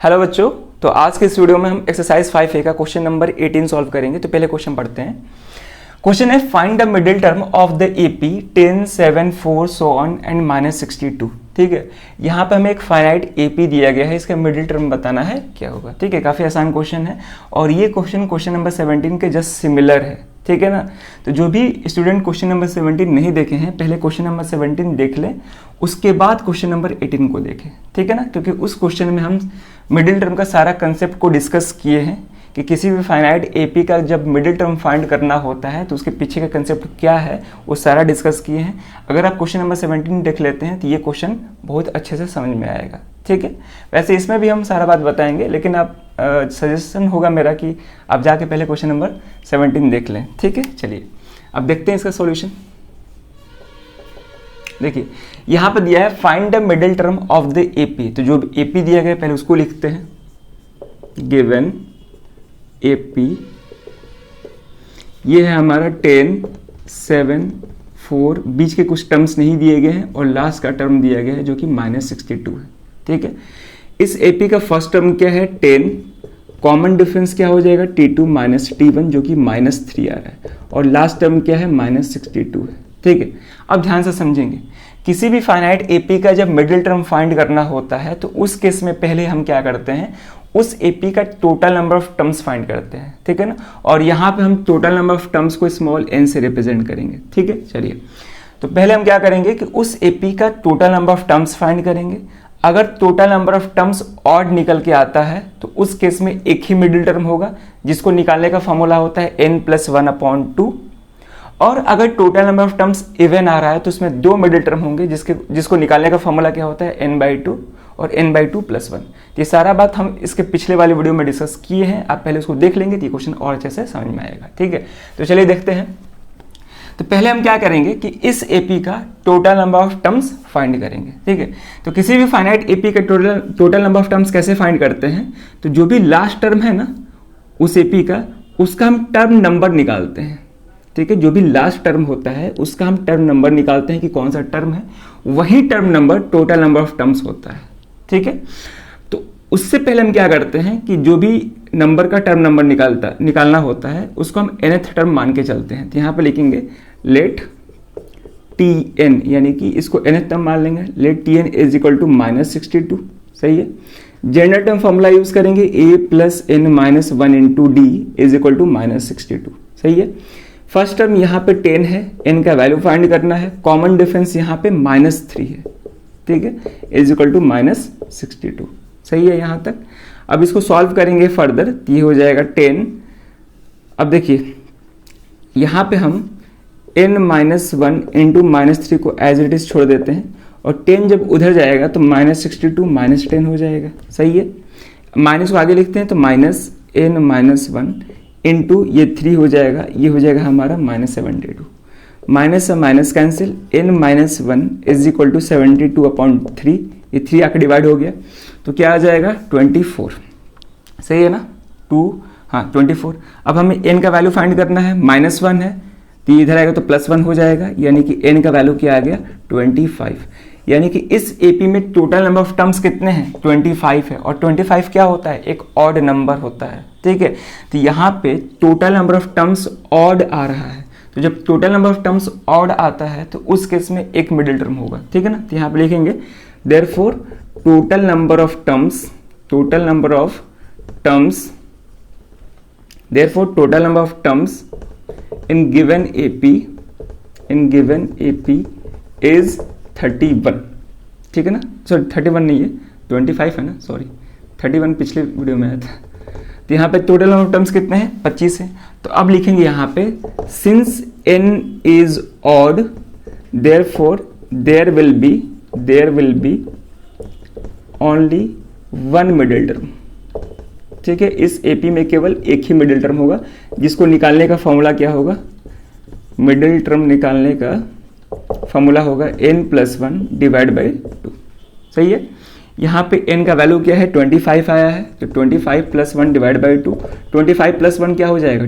Hello बच्चों, तो आज के इस वीडियो में हम एक्सरसाइज 5A का क्वेश्चन नंबर 18 सॉल्व करेंगे। तो पहले क्वेश्चन पढ़ते हैं। क्वेश्चन है find the middle term of the AP 10, 7, 4 so on and -62। ठीक है, यहाँ पे हमें एक फाइनाइट एपी दिया गया है, इसका मिडिल टर्म बताना है क्या होगा। ठीक है, काफ़ी आसान क्वेश्चन है और ये क्वेश्चन नंबर 17 के जस्ट सिमिलर है। ठीक है ना, तो जो भी स्टूडेंट क्वेश्चन नंबर 17 नहीं देखे हैं, पहले क्वेश्चन नंबर 17 देख लें, उसके बाद क्वेश्चन नंबर 18 को देखें। ठीक है ना, क्योंकि उस क्वेश्चन में हम मिडिल टर्म का सारा कंसेप्ट को डिस्कस किए हैं कि किसी भी फाइनाइट एपी का जब मिडिल टर्म फाइंड करना होता है तो उसके पीछे का कंसेप्ट क्या है वो सारा डिस्कस किए हैं। अगर आप क्वेश्चन नंबर 17 देख लेते हैं तो ये क्वेश्चन बहुत अच्छे से समझ में आएगा। ठीक है, वैसे इसमें भी हम सारा बात बताएंगे, लेकिन आप सजेशन होगा मेरा कि आप जाके पहले क्वेश्चन नंबर 17 देख लें। ठीक है, चलिए अब देखते हैं इसका सॉल्यूशन। देखिए यहाँ पर दिया है find the middle term of the AP. तो जो एपी दिया गया पहले उसको लिखते हैं। गिवन एपी ये है हमारा 10, 7, 4, बीच के कुछ टर्म्स नहीं दिए गए हैं और लास्ट का टर्म दिया गया है जो कि -62 है। ठीक है, इस एपी का फर्स्ट टर्म क्या है 10, कॉमन डिफरेंस क्या हो जाएगा T2 - T1 जो कि -3 आ रहा है और लास्ट टर्म क्या है -62 है। ठीक है, अब ध्यान से समझेंगे, किसी भी फाइनाइट एपी का जब मिडिल टर्म फाइंड करना होता है तो उस केस में पहले हम क्या करते हैं, उस एपी का total number of terms find करते हैं। ठीक है ना, और यहाँ पे हम टोटल नंबर ऑफ टर्म्स को स्मॉल n से रिप्रेजेंट करेंगे। ठीक है, चलिए तो पहले हम क्या करेंगे कि उस एपी का total number of terms find करेंगे। अगर total number of terms odd निकल के आता है तो उस केस में एक ही मिडिल टर्म होगा जिसको निकालने का फॉर्मूला होता है n+1/2। और अगर total number of terms even आ रहा है तो उसमें दो मिडिल टर्म होंगे जिसको निकालने का फॉर्मूला क्या होता है n/2 और n/2+1। ये सारा बात हम इसके पिछले वाले वीडियो में डिस्कस किए हैं, आप पहले उसको देख लेंगे तो ये क्वेश्चन और अच्छे से समझ में आएगा। ठीक है, तो चलिए देखते हैं। तो पहले हम क्या करेंगे कि इस एपी का total number of terms find करेंगे। ठीक है, तो किसी भी फाइनाइट एपी का टोटल नंबर ऑफ टर्म्स कैसे फाइंड करते हैं, तो जो भी लास्ट टर्म है ना उस एपी का, उसका हम टर्म नंबर निकालते हैं। ठीक है, जो भी लास्ट टर्म होता है उसका हम टर्म नंबर निकालते हैं कि कौन सा टर्म है, वही term number total number of terms होता है। ठीक है, तो उससे पहले हम क्या करते हैं कि जो भी नंबर का टर्म नंबर निकालना होता है उसको हम nth टर्म मान के चलते हैं। तो यहाँ पे लिखेंगे लेट Tn, यानी कि इसको nth टर्म मान लेंगे। Let Tn is equal to -62। सही है, जनरल टर्म फॉर्मूला यूज करेंगे a+n-1 into d is equal to -62। सही है, फर्स्ट टर्म यहाँ पे 10 है, n का वैल्यू फाइंड करना है, कॉमन डिफरेंस यहाँ पे -3 है। ठीक है, इज इक्वल टू -62। सही है यहाँ तक। अब इसको सॉल्व करेंगे फर्दर, ये हो जाएगा 10। अब देखिए यहाँ पे हम n-1 इंटू -3 को एज इट इज छोड़ देते हैं और 10 जब उधर जाएगा तो -62 -10 हो जाएगा। सही है, माइनस को आगे लिखते हैं तो -n-1 इंटू ये 3 हो जाएगा, ये हो जाएगा हमारा -72। माइनस से minus cancel, n-1 is equal to 72/3, ये 3 आके डिवाइड हो गया तो क्या आ जाएगा 24। सही है ना, 24। अब हमें n का वैल्यू फाइंड करना है, -1 है तो ये इधर आएगा तो +1 हो जाएगा, यानी कि n का वैल्यू क्या आ गया 25। यानी कि इस एपी में टोटल नंबर ऑफ टर्म्स कितने हैं 25 है, और 25 क्या होता है, एक ऑड नंबर होता है। ठीक है, तो यहाँ पे total number of terms odd आ रहा है, तो जब total number of terms odd आता है तो उस केस में एक मिडिल टर्म होगा। ठीक है ना, तो यहाँ पे लिखेंगे therefore total number of terms in given AP is 31। ठीक है ना, सॉरी 31 नहीं है, 25 है ना, सॉरी 31 पिछले वीडियो में आया था। तो यहाँ पे टोटल नंबर ऑफ टर्म्स कितने हैं 25 है। तो अब लिखेंगे यहाँ पे since n is odd therefore there will be only one middle term. ठीक है, इस एपी में केवल एक ही मिडिल टर्म होगा जिसको निकालने का फॉर्मूला क्या होगा, मिडिल टर्म निकालने का फॉर्मूला होगा n+1 डिवाइड बाई 2। सही है, यहाँ पे n का वैल्यू क्या है 25 आया है, तो 25 + 1 डिवाइड बाई 2, 25 + 1 क्या हो जाएगा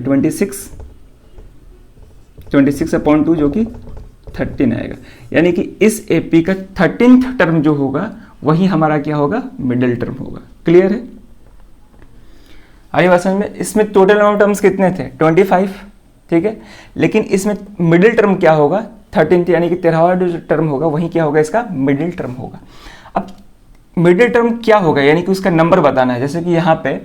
26/2 जो कि 13 आएगा। यानी कि इस एपी का 13th टर्म जो होगा वही हमारा क्या होगा मिडिल टर्म होगा। क्लियर है। आगे बात समझ में। इसमें टोटल नंबर ऑफ टर्म्स कितने थे 25, ठीक है, लेकिन इसमें मिडिल टर्म क्या होगा 13 यानी कि 13वां जो टर्म होगा वही क्या होगा इसका मिडिल टर्म होगा। अब मिडिल टर्म क्या होगा यानी कि उसका नंबर बताना है। जैसे कि यहाँ पे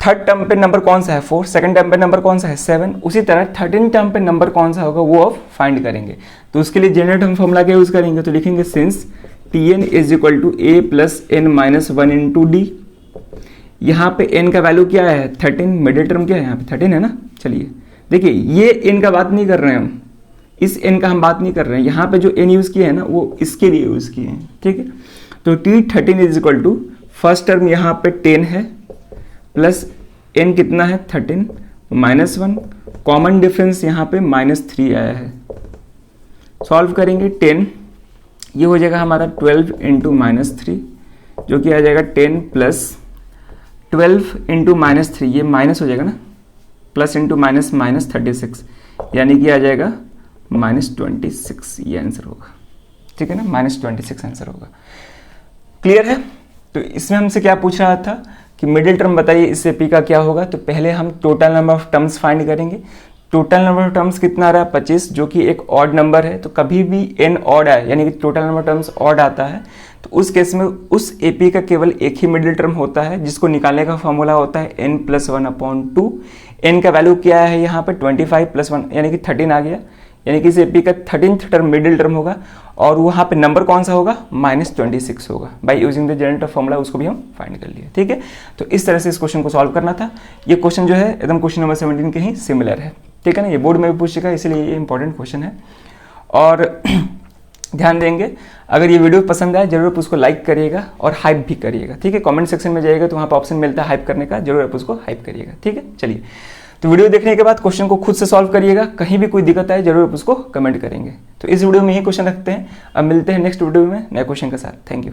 थर्ड टर्म पे नंबर कौन सा है 4, सेकंड टर्म पे नंबर कौन सा है 7, उसी तरह 13 टर्म पे नंबर कौन सा होगा वो अब फाइंड करेंगे। तो उसके लिए जनरल टर्म फॉर्मूला क्या यूज करेंगे, तो लिखेंगे since Tn is equal to a plus n minus 1 into d. यहाँ पे n का वैल्यू क्या है 13, मिडिल टर्म क्या है यहाँ पे 13 है ना। चलिए देखिए ये n का बात नहीं कर रहे हैं हम, इस n का हम बात नहीं कर रहे हैं, यहाँ पे जो n यूज किए हैं ना वो इसके लिए यूज किए हैं, ठीक है। तो T13 is equal to first term यहाँ पे 10 है प्लस n कितना है 13 माइनस 1, कॉमन डिफरेंस यहाँ पे -3 आया है। सॉल्व करेंगे 10, ये हो जाएगा हमारा 12 इंटू -3 जो कि आ जाएगा 10 प्लस 12 इंटू -3, ये माइनस हो जाएगा ना, प्लस इंटू माइनस -36 यानी कि आ जाएगा -26, ये आंसर होगा, ठीक है ना, -26 आंसर होगा। क्लियर है। तो इसमें हमसे क्या पूछ रहा था कि मिडिल टर्म बताइए इस एपी का क्या होगा। तो पहले हम total number of terms find करेंगे। टोटल नंबर ऑफ टर्म्स कितना आ रहा है 25 जो कि एक ऑड नंबर है। तो कभी भी n ऑड आए यानी कि total number of terms odd आता है तो उस केस में उस एपी का केवल एक ही मिडिल टर्म होता है जिसको निकालने का फॉर्मूला होता है n प्लस 1/2। n का वैल्यू क्या है यहाँ पे 25 प्लस 1 यानी कि 13 आ गया, यानी कि इस एपी का 13th टर्म मिडिल टर्म होगा और वहाँ पे नंबर कौन सा होगा -26 होगा। By using the general term formula उसको भी हम फाइंड कर लिए, ठीक है। तो इस तरह से इस क्वेश्चन को सॉल्व करना था। ये क्वेश्चन जो है एकदम क्वेश्चन नंबर 17 के ही सिमिलर है, ठीक है ना, ये बोर्ड में भी पूछ चुका है इसलिए ये इंपॉर्टेंट क्वेश्चन है। और ध्यान देंगे अगर ये वीडियो पसंद आए जरूर आप उसको लाइक करिएगा और हाइप भी करिएगा, ठीक है। कमेंट सेक्शन में जाइएगा तो वहाँ पर ऑप्शन मिलता है हाइप करने का, जरूर आप उसको हाइप करिएगा, ठीक है। चलिए तो वीडियो देखने के बाद क्वेश्चन को खुद से सॉल्व करिएगा, कहीं भी कोई दिक्कत आए जरूर आप उसको कमेंट करेंगे। तो इस वीडियो में यही क्वेश्चन रखते हैं, अब मिलते हैं नेक्स्ट वीडियो में नए क्वेश्चन के साथ। Thank you.